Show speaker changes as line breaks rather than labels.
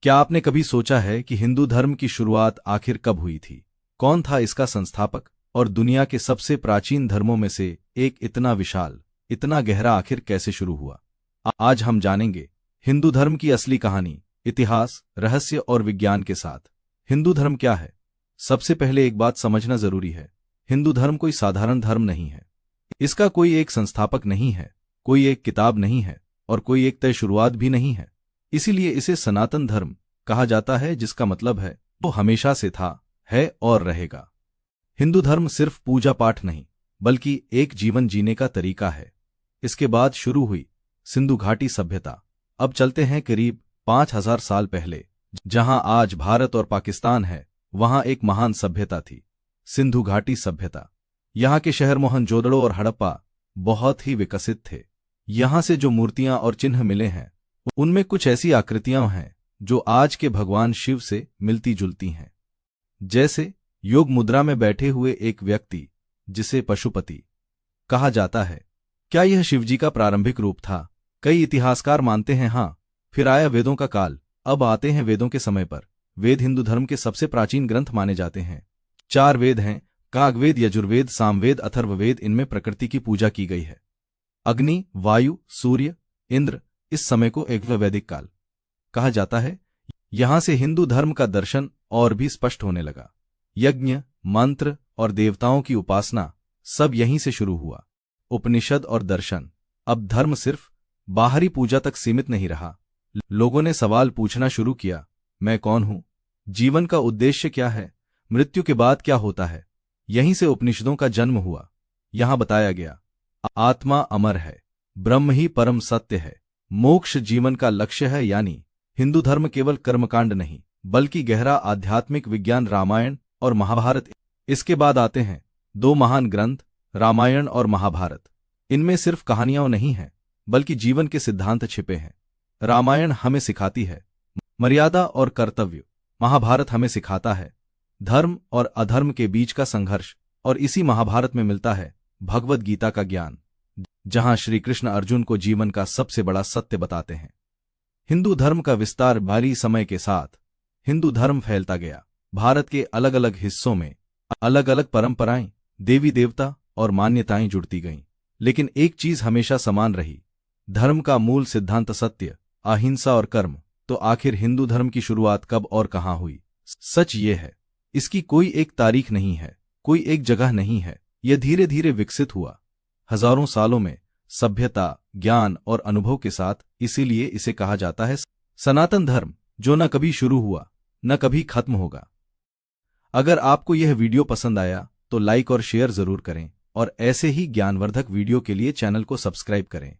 क्या आपने कभी सोचा है कि हिंदू धर्म की शुरुआत आखिर कब हुई थी? कौन था इसका संस्थापक? और दुनिया के सबसे प्राचीन धर्मों में से एक इतना विशाल, इतना गहरा आखिर कैसे शुरू हुआ? आज हम जानेंगे हिंदू धर्म की असली कहानी, इतिहास, रहस्य और विज्ञान के साथ। हिंदू धर्म क्या है? सबसे पहले एक बात समझना जरूरी है, हिंदू धर्म कोई साधारण धर्म नहीं है। इसका कोई एक संस्थापक नहीं है, कोई एक किताब नहीं है और कोई एक तय शुरुआत भी नहीं है। इसीलिए इसे सनातन धर्म कहा जाता है, जिसका मतलब है वो हमेशा से था, है और रहेगा। हिंदू धर्म सिर्फ पूजा पाठ नहीं, बल्कि एक जीवन जीने का तरीका है। इसके बाद शुरू हुई सिंधु घाटी सभ्यता। अब चलते हैं करीब 5000 साल पहले। जहां आज भारत और पाकिस्तान है, वहां एक महान सभ्यता थी, सिंधु घाटी सभ्यता। यहां के शहर मोहनजोदड़ो और हड़प्पा बहुत ही विकसित थे। यहां से जो मूर्तियां और चिन्ह मिले हैं, उनमें कुछ ऐसी आकृतियां हैं जो आज के भगवान शिव से मिलती जुलती हैं। जैसे योग मुद्रा में बैठे हुए एक व्यक्ति, जिसे पशुपति कहा जाता है। क्या यह शिवजी का प्रारंभिक रूप था? कई इतिहासकार मानते हैं हाँ। फिर आया वेदों का काल। अब आते हैं वेदों के समय पर। वेद हिंदू धर्म के सबसे प्राचीन ग्रंथ माने जाते हैं। 4 वेद हैं, कागवेद, यजुर्वेद, सामवेद, अथर्ववेद। इनमें प्रकृति की पूजा की गई है। अग्नि, वायु, सूर्य, इंद्र। इस समय को एक वैदिक काल कहा जाता है। यहां से हिंदू धर्म का दर्शन और भी स्पष्ट होने लगा। यज्ञ, मंत्र और देवताओं की उपासना सब यहीं से शुरू हुआ। उपनिषद और दर्शन। अब धर्म सिर्फ बाहरी पूजा तक सीमित नहीं रहा। लोगों ने सवाल पूछना शुरू किया, मैं कौन हूं? जीवन का उद्देश्य क्या है? मृत्यु के बाद क्या होता है? यहीं से उपनिषदों का जन्म हुआ। यहां बताया गया, आत्मा अमर है, ब्रह्म ही परम सत्य है, मोक्ष जीवन का लक्ष्य है। यानी हिंदू धर्म केवल कर्मकांड नहीं, बल्कि गहरा आध्यात्मिक विज्ञान। रामायण और महाभारत। इसके बाद आते हैं 2 महान ग्रंथ, रामायण और महाभारत। इनमें सिर्फ कहानियां नहीं हैं, बल्कि जीवन के सिद्धांत छिपे हैं। रामायण हमें सिखाती है मर्यादा और कर्तव्य। महाभारत हमें सिखाता है धर्म और अधर्म के बीच का संघर्ष। और इसी महाभारत में मिलता है भगवद गीता का ज्ञान, जहां श्री कृष्ण अर्जुन को जीवन का सबसे बड़ा सत्य बताते हैं। हिंदू धर्म का विस्तार भारी समय के साथ हिंदू धर्म फैलता गया। भारत के अलग अलग हिस्सों में अलग अलग परंपराएं, देवी देवता और मान्यताएं जुड़ती गईं। लेकिन एक चीज हमेशा समान रही, धर्म का मूल सिद्धांत सत्य, अहिंसा और कर्म। तो आखिर हिंदू धर्म की शुरुआत कब और कहां हुई? सच ये है, इसकी कोई एक तारीख नहीं है, कोई एक जगह नहीं है। यह धीरे धीरे विकसित हुआ, हजारों सालों में, सभ्यता, ज्ञान और अनुभव के साथ। इसीलिए इसे कहा जाता है सनातन धर्म, जो न कभी शुरू हुआ, न कभी खत्म होगा। अगर आपको यह वीडियो पसंद आया तो लाइक और शेयर जरूर करें, और ऐसे ही ज्ञानवर्धक वीडियो के लिए चैनल को सब्सक्राइब करें।